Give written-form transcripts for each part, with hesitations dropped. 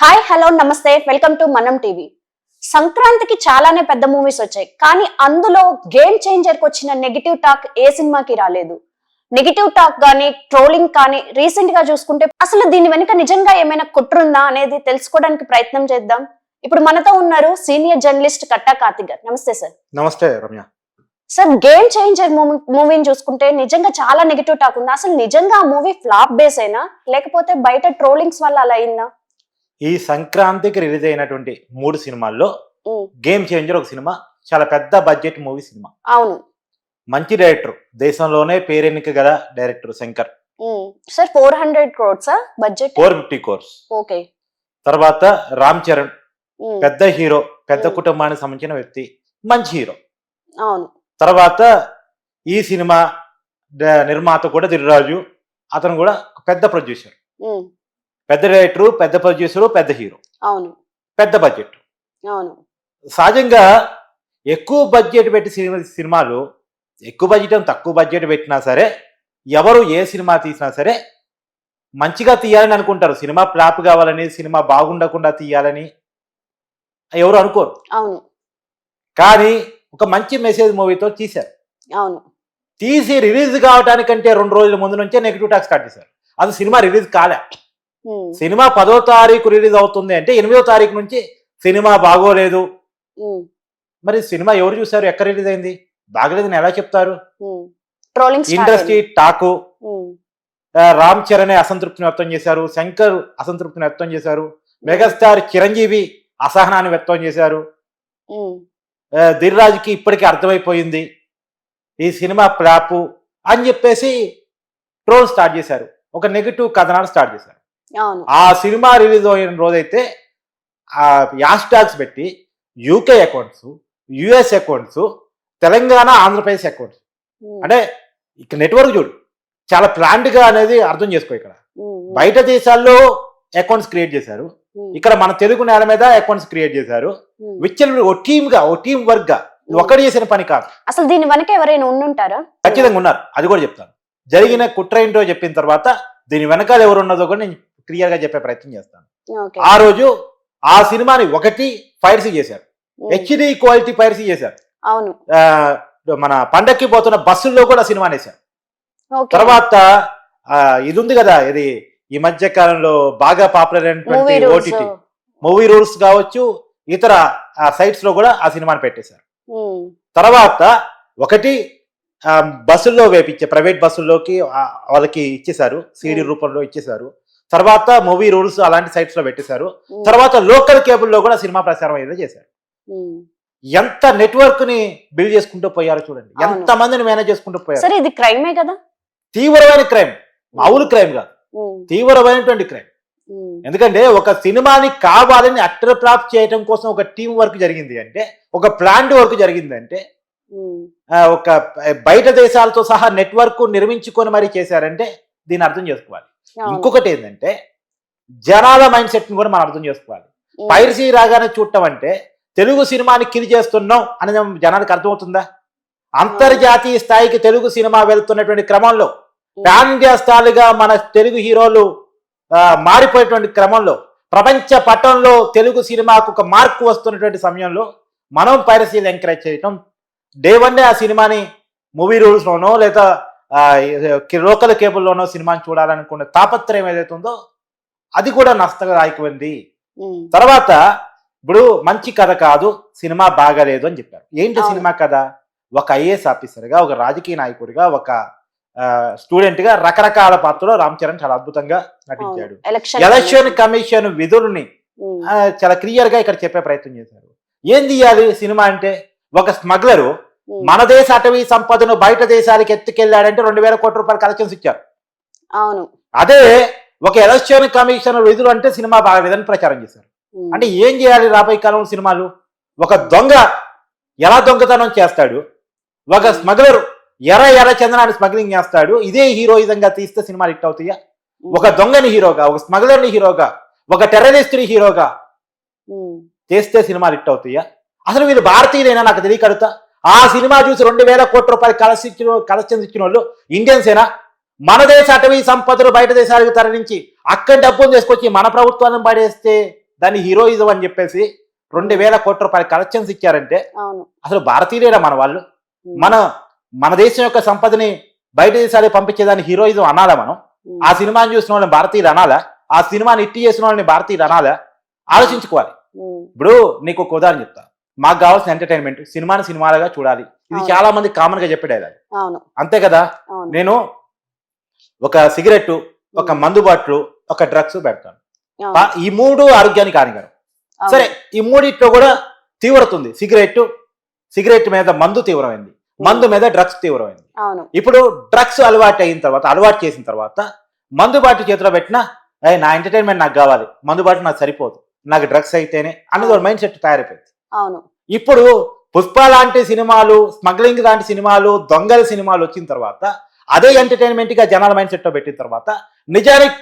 Hi hello నమస్తే welcome to మనం TV. సంక్రాంతికి చాలానే పెద్ద మూవీస్ వచ్చాయి, కానీ అందులో గేమ్ చేంజర్ కి వచ్చిన నెగిటివ్ టాక్ ఏ సినిమాకి రాలేదు. నెగిటివ్ టాక్ కానీ ట్రోలింగ్ కానీ రీసెంట్ గా చూసుకుంటే అసలు దీని వెనుక నిజంగా ఏమైనా కుట్రుందా అనేది తెలుసుకోవడానికి ప్రయత్నం చేద్దాం. ఇప్పుడు మనతో ఉన్నారు సీనియర్ జర్నలిస్ట్ కట్టా కార్తిక్ గారు. నమస్తే సార్. నమస్తే రమ్య. సార్, గేమ్ చేంజర్ మూవీని చూసుకుంటే నిజంగా చాలా నెగిటివ్ టాక్ ఉంది. అసలు నిజంగా ఆ మూవీ ఫ్లాప్ బేస్ అయినా లేకపోతే బయట ట్రోలింగ్స్ వల్ల అలా అయిందా? ఈ సంక్రాంతికి రిలీజ్ అయినటువంటి 3 సినిమాల్లో గేమ్ చేంజర్ ఒక సినిమా, చాలా పెద్ద బడ్జెట్ మూవీ సినిమా. అవును. మంచి డైరెక్టర్, దేశంలోనే పేరెన్నిక గల director Shankar. Sir 400 crores budget, 450 crores. Okay. తర్వాత రామ్ చరణ్, పెద్ద హీరో, పెద్ద కుటుంబానికి సంబంధించిన వ్యక్తి, మంచి హీరో. అవును. తర్వాత ఈ సినిమా నిర్మాత కూడా దిల్రాజు, అతను కూడా పెద్ద ప్రొడ్యూసర్, పెద్ద డైరెక్టరు, పెద్ద ప్రొడ్యూసరు, పెద్ద హీరో. అవును. పెద్ద బడ్జెట్. అవును. సహజంగా ఎక్కువ బడ్జెట్ పెట్టి సినిమాలు ఎక్కువ బడ్జెట్ తక్కువ బడ్జెట్ పెట్టినా సరే, ఎవరు ఏ సినిమా తీసినా సరే మంచిగా తీయాలని అనుకుంటారు. సినిమా ఫ్లాప్ కావాలని, సినిమా బాగుండకుండా తీయాలని ఎవరు అనుకోరు. అవును. కానీ ఒక మంచి మెసేజ్ మూవీతో తీశారు. అవును. తీసి రిలీజ్ కావడానికంటే 2 రోజుల ముందు నుంచే నెగిటివ్ టాక్ స్టార్ట్ చేశారు. అది సినిమా రిలీజ్ కాలే. సినిమా 10వ తారీఖు రిలీజ్ అవుతుంది అంటే 8వ తారీఖు నుంచి సినిమా బాగోలేదు. మరి సినిమా ఎవరు చూసారు? ఎక్కడ రిలీజ్ అయింది? బాగలేదని ఎలా చెప్తారు? Industry talk. రామ్ చరణ్ అసంతృప్తిని వ్యక్తం చేశారు, శంకర్ అసంతృప్తిని వ్యక్తం చేశారు, మెగాస్టార్ చిరంజీవి అసహనాన్ని వ్యక్తం చేశారు. దిల్రాజుకి ఇప్పటికీ అర్థమైపోయింది ఈ సినిమా ఫ్లాప్ అని చెప్పేసి ట్రోల్ స్టార్ట్ చేశారు. ఒక నెగిటివ్ కథనాలు స్టార్ట్ చేశారు. ఆ సినిమా రిలీజ్ అయిన రోజైతే యాష్ ట్యాగ్స్ పెట్టి UK accounts, US accounts, Telangana Andhra Pradesh accounts, అంటే ఇక్కడ నెట్వర్క్ చూడు చాలా ప్లాంట్ గా అనేది అర్థం చేసుకో. ఇక్కడ బయట దేశాల్లో అకౌంట్స్ క్రియేట్ చేశారు, ఇక్కడ మన తెలుగు నేల మీద అకౌంట్స్ క్రియేట్ చేశారు. విచ్చలు ఓ టీమ్ వర్క్ గా ఒకటి చేసిన పని కాదు. అసలు దీని వెనక ఎవరైనా ఉండుంటారా? ఖచ్చితంగా ఉన్నారు, అది కూడా చెప్తాను. జరిగిన కుట్ర ఏంటో చెప్పిన తర్వాత దీని వెనకాల ఎవరు ఉన్నదో కూడా నేను క్లియర్ గా చెప్పే ప్రయత్నం చేస్తాను. ఆ రోజు ఆ సినిమాని ఒకటి పైరసీ చేశారు, హెచ్డి క్వాలిటీ పైరసీ చేశారు. అవును. మన పండక్కి పోతున్న బస్సుల్లో కూడా సినిమాని వేశారు. తర్వాత ఇది ఉంది కదా, ఇది ఈ మధ్య కాలంలో బాగా పాపులర్ అయినటువంటి ఓటీటీ మూవీ రూల్స్ కావచ్చు, ఇతర సైట్స్ లో కూడా ఆ సినిమాని పెట్టేశారు. తర్వాత ఒకటి బస్సుల్లో వేపించే ప్రైవేట్ బస్సుల్లోకి వాళ్ళకి ఇచ్చేశారు, సిడి రూపంలో ఇచ్చేశారు. తర్వాత మూవీ రూల్స్ అలాంటి సైట్స్ లో పెట్టేశారు. తర్వాత లోకల్ కేబుల్లో కూడా సినిమా ప్రసారం అయ్యేదో చేశారు. ఎంత నెట్వర్క్ ని బిల్డ్ చేసుకుంటూ పోయారో చూడండి, ఎంత మందిని మేనేజ్ చేసుకుంటూ పోయారు. ఇది క్రైమే కదా, తీవ్రమైన క్రైమ్, మామూలు క్రైమ్ కాదు, తీవ్రమైనటువంటి క్రైమ్. ఎందుకంటే ఒక సినిమాని కావాలని అట్టర్ ఫ్లాప్ చేయడం కోసం ఒక టీం వర్క్ జరిగింది అంటే, ఒక ప్లాంట్ వర్క్ జరిగింది అంటే, ఒక బయట దేశాలతో సహా నెట్వర్క్ నిర్మించుకొని మరీ చేశారంటే దీన్ని అర్థం చేసుకోవాలి. ఇంకొకటి ఏంటంటే జనాల మైండ్ సెట్ ని కూడా మనం అర్థం చేసుకోవాలి. పైరసీ రాగానే చూడటం అంటే తెలుగు సినిమాని కిల్ చేస్తున్నాం అనేది జనానికి అర్థమవుతుందా? అంతర్జాతీయ స్థాయికి తెలుగు సినిమా వెళ్తున్నటువంటి క్రమంలో, పాన్ ఇండియా స్థాయిగా మన తెలుగు హీరోలు మారిపోయేటువంటి క్రమంలో, ప్రపంచ పటంలో తెలుగు సినిమాకు ఒక మార్కు వస్తున్నటువంటి సమయంలో మనం పైరసీలు ఎంకరేజ్ చేయటం, డే 1 ఆ సినిమాని మూవీ రూల్స్ లోనో లేదా లోకల్ కేబుల్లోనో సినిమాని చూడాలనుకునే తాపత్రయం ఏదైతే ఉందో అది కూడా నష్టదాయకమైంది. తర్వాత ఇప్పుడు మంచి కథ కాదు, సినిమా బాగాలేదు అని చెప్పారు. ఏంటి సినిమా కథ? ఒక ఐఏఎస్ ఆఫీసర్గా, ఒక రాజకీయ నాయకుడిగా, ఒక స్టూడెంట్ గా రకరకాల పాత్రలో రామ్ చరణ్ చాలా అద్భుతంగా నటించాడు. ఎలక్షన్ కమిషన్ విధుల్ని చాలా క్లియర్ గా ఇక్కడ చెప్పే ప్రయత్నం చేశారు. ఏం తీయాలి సినిమా అంటే? ఒక స్మగ్లరు మన దేశ అటవీ సంపదను బయట దేశాలకు ఎత్తుకెళ్లాడంటే 2000 కోట్ల రూపాయలు కలెక్షన్స్ ఇచ్చారు. అవును. అదే ఒక ఎలక్షన్ కమిషన్ విధులు అంటే సినిమా బాగలేదని ప్రచారం చేశారు. అంటే ఏం చేయాలి రాబోయే కాలంలో సినిమాలు? ఒక దొంగ ఎలా దొంగతనం చేస్తాడు, ఒక స్మగ్లర్ ఎర్ర చందనాన్ని స్మగ్లింగ్ చేస్తాడు, ఇదే హీరోయిజంగా తీస్తే సినిమాలు హిట్ అవుతాయా? ఒక దొంగని హీరోగా, ఒక స్మగ్లర్ని హీరోగా, ఒక టెర్రరిస్ట్ని హీరోగా చేస్తే సినిమాలు హిట్ అవుతాయా? అసలు వీళ్ళు భారతీయులైనా నాకు తెలియకడుతా. ఆ సినిమా చూసి 2000 కోట్ల రూపాయలు కలెక్షన్స్ ఇచ్చిన వాళ్ళు ఇండియన్సేనా? మన దేశ అటవీ సంపదలు బయట దేశాలకు తరలించి అక్కడ డబ్బులు తీసుకొచ్చి మన ప్రభుత్వాన్ని పడేస్తే దాన్ని హీరోయిజం అని చెప్పేసి 2,000 కోట్ల రూపాయల కలెక్షన్స్ ఇచ్చారంటే అవును. అసలు భారతీయులేరా మన వాళ్ళు? మన మన దేశం యొక్క సంపదని బయట దేశాలకు పంపించేదాన్ని హీరోయిజం అనాలా మనం? ఆ సినిమాని చూసిన వాళ్ళని భారతీయులు అనాలా? ఆ సినిమాని ఇట్టి చేసిన వాళ్ళని భారతీయులు అనాలా? ఆలోచించుకోవాలి. ఇప్పుడు నీకు ఒక ఉదాహరణ చెప్తా. మాకు కావాల్సిన ఎంటర్టైన్మెంట్ సినిమాని సినిమాలుగా చూడాలి. ఇది చాలా మంది కామన్ గా చెప్పేది. అంతే కదా? నేను ఒక సిగరెట్, ఒక మందు బాట్లు, ఒక డ్రగ్స్ పెడతాను. ఈ 3 ఆరోగ్యానికి హానికరం. సరే, ఈ 3 కూడా తీవ్రత ఉంది. సిగరెట్ మీద మందు తీవ్రమైంది, మందు మీద డ్రగ్స్ తీవ్రమైంది. ఇప్పుడు డ్రగ్స్ అలవాటు చేసిన తర్వాత మందు బాటి చేతిలో పెట్టినా నా ఎంటర్టైన్మెంట్ నాకు కావాలి, మందు బాటి నాకు సరిపోదు, నాకు డ్రగ్స్ అయితేనే అన్నది ఒక మైండ్ సెట్ తయారైపోయింది. ఇప్పుడు పుష్ప లాంటి సినిమాలు, స్మగ్లింగ్ లాంటి సినిమాలు, దొంగల సినిమాలు వచ్చిన తర్వాత అదే ఎంటర్టైన్మెంట్ గా జనాల మైండ్ సెట్ లో పెట్టిన తర్వాత నిజానికి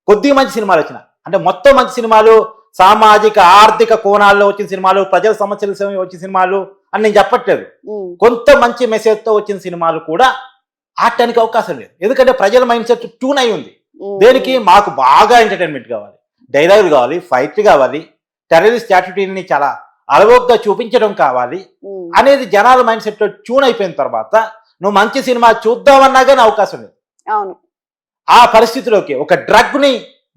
కొద్ది మంచి సినిమాలు వచ్చిన, అంటే మొత్తం మంచి సినిమాలు, సామాజిక ఆర్థిక కోణాల్లో వచ్చిన సినిమాలు, ప్రజల సమస్యల వచ్చిన సినిమాలు అని నేను చెప్పట్లేదు. కొంత మంచి మెసేజ్ తో వచ్చిన సినిమాలు కూడా ఆడటానికి అవకాశం లేదు. ఎందుకంటే ప్రజల మైండ్ సెట్ ట్యూన్ అయి ఉంది. దేనికి? మాకు బాగా ఎంటర్టైన్మెంట్ కావాలి, డైలాగులు కావాలి, ఫైట్లు కావాలి, టెర్రరిస్ట్ యాటిట్యూడ్ని చాలా అలవోగ్గా చూపించడం కావాలి అనేది జనాల మైండ్ సెట్ లో ట్యూన్ అయిపోయిన తర్వాత నువ్వు మంచి సినిమా చూద్దామన్నా కానీ అవకాశం లేదు. ఆ పరిస్థితిలోకి ఒక డ్రగ్ ని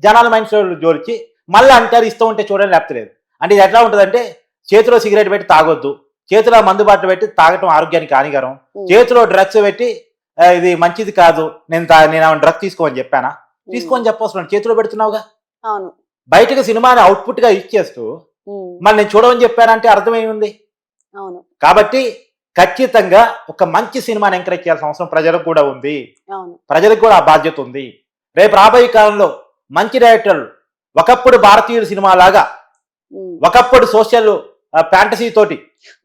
జనాల మైండ్ సెట్ జోలిచి మళ్ళీ అంటారు ఇష్టం ఉంటే చూడండి, లేకపోతే లేదు. అంటే ఇది ఎట్లా ఉంటుందంటే, చేతిలో సిగరెట్ పెట్టి తాగొద్దు, చేతిలో మందు బాటలు పెట్టి తాగటం ఆరోగ్యానికి హానికరం, చేతిలో డ్రగ్స్ పెట్టి ఇది మంచిది కాదు, నేను డ్రగ్ తీసుకోమని చెప్పానా? తీసుకోని చెప్పవసరం, చేతిలో పెడుతున్నావుగా. బయటకు సినిమాని అవుట్పుట్ గా ఇచ్చేస్తూ మరి నేను చూడమని చెప్పానంటే అర్థమై ఉంది. కాబట్టి ఖచ్చితంగా ఒక మంచి సినిమాని ఎంకరేజ్ చేయాల్సిన అవసరం ప్రజలకు కూడా ఉంది. ప్రజలకు కూడా ఆ బాధ్యత ఉంది. రేపు రాబోయే కాలంలో మంచి డైరెక్టర్లు ఒకప్పుడు భారతీయుల సినిమా లాగా, ఒకప్పుడు సోషల్ ఫ్యాంటసీ తోటి,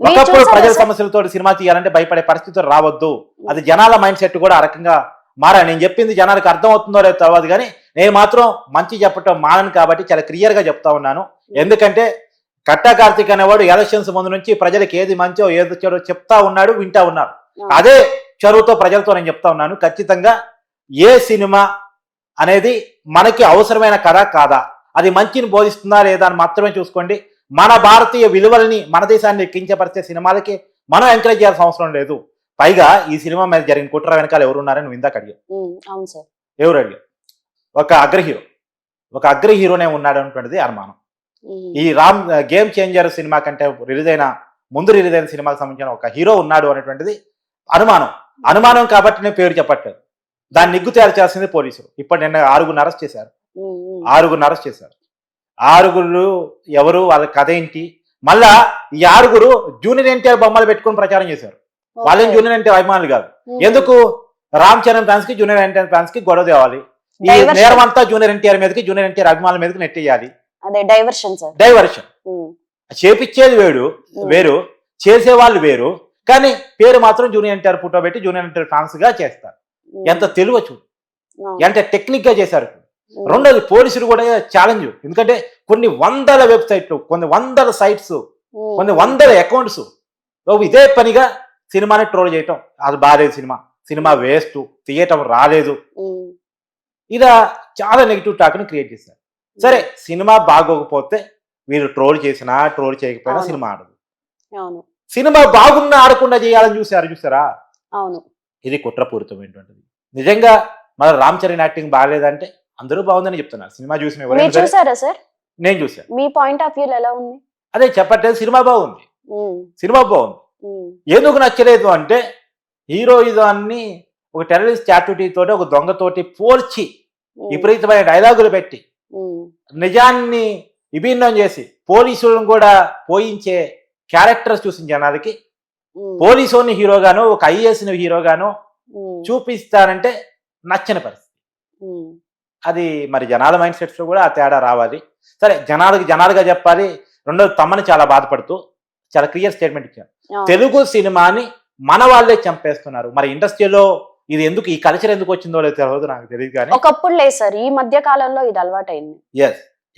ఒకప్పుడు ప్రజల సమస్యలతోటి సినిమా తీయాలంటే భయపడే పరిస్థితులు రావద్దు. అది జనాల మైండ్ సెట్ కూడా ఆ రకంగా మారాలి. నేను చెప్పింది జనాలకు అర్థం అవుతుందో లేదో తర్వాత, కానీ నేను మాత్రం మంచి చెప్పటం మానను కాబట్టి చాలా క్లియర్ గా చెప్తా ఉన్నాను. ఎందుకంటే కట్టా కార్తీక్ అనేవాడు ఎలక్షన్స్ ముందు నుంచి ప్రజలకు ఏది మంచో ఏది చెడో చెప్తా ఉన్నాడు, వింటా ఉన్నారు. అదే చదువుతో ప్రజలతో నేను చెప్తా ఉన్నాను. ఖచ్చితంగా ఏ సినిమా అనేది మనకి అవసరమైన కథ కాదా, అది మంచిని బోధిస్తుందా లేదా అని మాత్రమే చూసుకోండి. మన భారతీయ విలువల్ని, మన దేశాన్ని కించపరిచే సినిమాలకి మనం ఎంకరేజ్ చేయాల్సిన అవసరం లేదు. పైగా ఈ సినిమా మీద జరిగిన కుట్ర వెనకాల ఎవరున్నారని నువ్వు ఇందాక అడిగావు. ఎవరు అడిగావు? ఒక అగ్ర హీరోనే ఉన్నాడు అనేటువంటిది అనుమానం. ఈ గేమ్ చేంజర్ సినిమా కంటే ముందు రిలీజ్ అయిన సినిమాకి సంబంధించిన ఒక హీరో ఉన్నాడు అనేటువంటిది అనుమానం కాబట్టి నేను పేరు చెప్పట్లేదు. దాన్ని నిగ్గు తేల్చాల్సింది పోలీసులు. ఇప్పుడు నిన్న 6 అరెస్ట్ చేశారు. 6 చేశారు. 6 ఎవరు, వాళ్ళ కథ ఏంటి? మళ్ళా ఈ 6 జూనియర్ ఎన్టీఆర్ బొమ్మలు పెట్టుకుని ప్రచారం చేశారు. వాళ్ళేం జూనియర్ ఎన్టీఆర్ అభిమానులు కాదు. ఎందుకు? రామ్ చరణ్ ఫ్యాన్స్ కి, జూనియర్ ఎన్టీఆర్ ఫ్యాన్స్ కి గొడవ తేవాలి. ఈ నేరం అంతా జూనియర్ ఎన్టీఆర్ మీదకి, జూనియర్ ఎన్టీఆర్ అభిమానుల మీదకి నెట్టేయాలి. డైవర్షన్ చేపిచ్చేది వేరు, చేసేవాళ్ళు వేరు, కానీ పేరు మాత్రం జూనియర్ ఎన్టీఆర్ ఫోటో పెట్టి జూనియర్ ఎన్టీఆర్ ఫ్యాన్స్ గా చేస్తారు. ఎంత తెలివి చూడు, ఎంత టెక్నిక్ గా చేశారు. రెండోది పోలీసులు కూడా ఛాలెంజ్. ఎందుకంటే కొన్ని వందల వెబ్సైట్లు, కొన్ని వందల సైట్స్, కొన్ని వందల అకౌంట్స్ ఇదే పనిగా సినిమాని ట్రోల్ చేయటం. అది బాగాలేదు, సినిమా వేస్ట్, తీయటం రాలేదు, ఇలా చాలా నెగిటివ్ టాక్ ని క్రియేట్ చేశారు. సరే, సినిమా బాగోకపోతే వీళ్ళు ట్రోల్ చేసినా ట్రోల్ చేయకపోయినా సినిమా ఆడదు. సినిమా బాగున్నా ఆడకుండా చేయాలని చూసారా? ఇది కుట్రపూరితమైనటువంటిది. నిజంగా మన రామ్ చరణ్ యాక్టింగ్ బాగాలేదంటే అందరూ బాగుందని చెప్తున్నారు. సినిమా చూసిన నేను చూసాను. మీ పాయింట్ ఆఫ్ వ్యూ ఎలా ఉంది? అదే చెప్పట్లేదు, సినిమా బాగుంది. ఎందుకు నచ్చలేదు అంటే, హీరోయిజాన్ని ఒక టెర్రరిస్ట్ యాక్టివిటీ తోటి, ఒక దొంగతోటి పోల్చి విపరీతమైన డైలాగులు పెట్టి నిజాన్ని విభిన్నం చేసి పోలీసులను కూడా పోయించే క్యారెక్టర్స్ చూసిన జనాలకి పోలీసుని హీరోగాను, ఒక ఐఏఎస్ హీరోగాను చూపిస్తానంటే నచ్చని పరిస్థితి. అది మరి జనాల మైండ్ సెట్స్ లో కూడా ఆ తేడా రావాలి. సరే, జనాలుగా చెప్పాలి. రెండోది, తమని చాలా బాధపడుతూ చాలా క్లియర్ స్టేట్మెంట్ ఇచ్చారు. తెలుగు సినిమాని మన వాళ్ళే చంపేస్తున్నారు. మరి ఇండస్ట్రీలో ఇది ఎందుకు, ఈ కల్చర్ ఎందుకు వచ్చిందో లేదో తెలియదు, నాకు తెలియదు. కానీ ఒకప్పుడు లేదు సార్, ఈ మధ్య కాలంలో ఇది అలవాటైంది.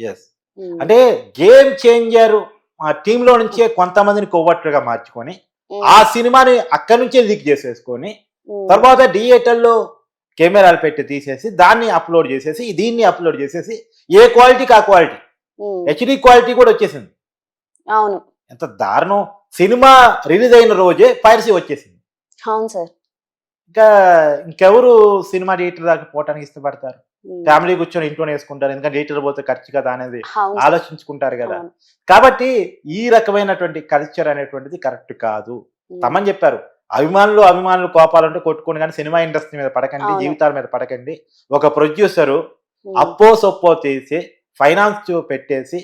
ఎస్ అంటే గేమ్ చేంజర్ ఆ టీంలో నుంచే కొంతమందిని కొవ్వట్టుగా మార్చుకొని ఆ సినిమాని అక్కడి నుంచే లీక్ చేసేసుకొని తర్వాత థియేటర్లో కెమెరాలు పెట్టి తీసేసి దాన్ని అప్లోడ్ చేసేసి దీన్ని అప్లోడ్ చేసేసి ఏ క్వాలిటీకి ఆ క్వాలిటీ హెచ్డి క్వాలిటీ కూడా వచ్చేసింది. అవును ఎంత దారుణం. సినిమా రిలీజ్ అయిన రోజే పైరసీ వచ్చేసింది. అవును సార్. ఇంకెవరు సినిమా థియేటర్ దాకా పోవటానికి ఇష్టపడతారు? ఫ్యామిలీ కూర్చొని ఇంట్లోనే వేసుకుంటారు, ఎందుకంటే థియేటర్ పోతే ఖర్చు కదా అనేది అవును ఆలోచించుకుంటారు కదా. అవును. కాబట్టి ఈ రకమైనటువంటి కల్చర్ అనేటువంటిది కరెక్ట్ కాదు. తమని చెప్పారు, అభిమానులు కోపాలంటే కొట్టుకోండి, కానీ సినిమా ఇండస్ట్రీ మీద పడకండి, అవును. జీవితాల మీద పడకండి. ఒక ప్రొడ్యూసరు అప్పో సొప్పో తీసి ఫైనాన్స్ పెట్టేసి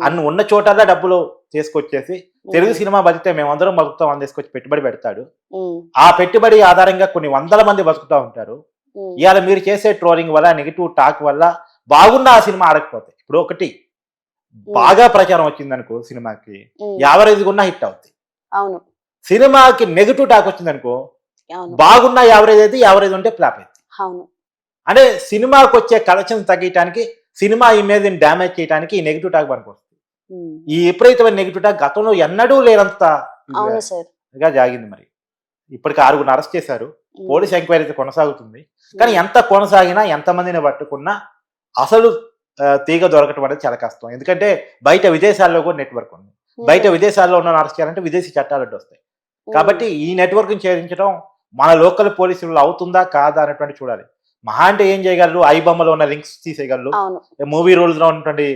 అన్ని ఉన్న చోటల్లా డబ్బులు తీసుకొచ్చేసి తెలుగు సినిమా బతికితే మేమందరం బతుకుతాం అని తీసుకొచ్చి పెట్టుబడి పెడతాడు. ఆ పెట్టుబడి ఆధారంగా కొన్ని వందల మంది బతుకుతా ఉంటారు. ఇవాళ మీరు చేసే ట్రోలింగ్ వల్ల, నెగిటివ్ టాక్ వల్ల బాగున్న ఆ సినిమా ఆడకపోతాయి. ఇప్పుడు ఒకటి బాగా ప్రచారం వచ్చింది అనుకో సినిమాకి, యావరేజ్ ఉన్న హిట్ అవుతుంది. అవును సినిమాకి నెగిటివ్ టాక్ వచ్చింది అనుకో, అవును బాగున్న యావరేజ్ అయితే, యావరేజ్ ఉంటే ఫ్లాప్ అవుతుంది. అవును అంటే సినిమాకి వచ్చే కలెక్షన్ తగ్గించడానికి, సినిమా ఇమేజ్ డ్యామేజ్ చేయడానికి ఈ నెగిటివ్ టాక్ పనికి వస్తుంది. ఈ విపరీతమైన నెగిటివ్ టాక్ గతంలో ఎన్నడూ లేనంత అవును సార్. గా జాగింది. మరి ఇప్పటికి 6 అరెస్ట్ చేశారు. పోలీస్ ఎంక్వైరీ అయితే కొనసాగుతుంది. కానీ ఎంత కొనసాగినా, ఎంతమందిని పట్టుకున్నా అసలు తీగ దొరకటం అనేది చాలా కష్టం. ఎందుకంటే బయట విదేశాల్లో కూడా నెట్వర్క్ ఉంది. బయట విదేశాల్లో ఉన్న అరెస్ట్ చేయాలంటే విదేశీ చట్టాలు అడ్డు వస్తాయి. కాబట్టి ఈ నెట్వర్క్ ఛేదించడం మన లోకల్ పోలీసులు అవుతుందా కాదా అనేటువంటి చూడాలి. మహా అంటే ఏం చేయగలరు, ఐ బొమ్మలో ఉన్న లింక్స్ తీసేయగలరు, మూవీ రూల్స్ లో ఉన్నటువంటి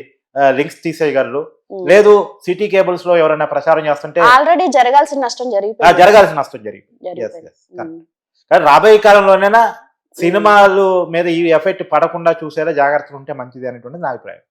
లింక్స్ తీసేయగలరు. లేదు సిటీ కేబుల్స్ లో ఎవరైనా ప్రచారం చేస్తుంటే ఆల్రెడీ జరగాల్సిన నష్టం జరగాల్సిన నష్టం జరిగింది. కానీ రాబోయే కాలంలోనైనా సినిమాలు మీద ఈ ఎఫెక్ట్ పడకుండా చూసేలా జాగ్రత్తలు ఉంటే మంచిది అనేటువంటి నా అభిప్రాయం.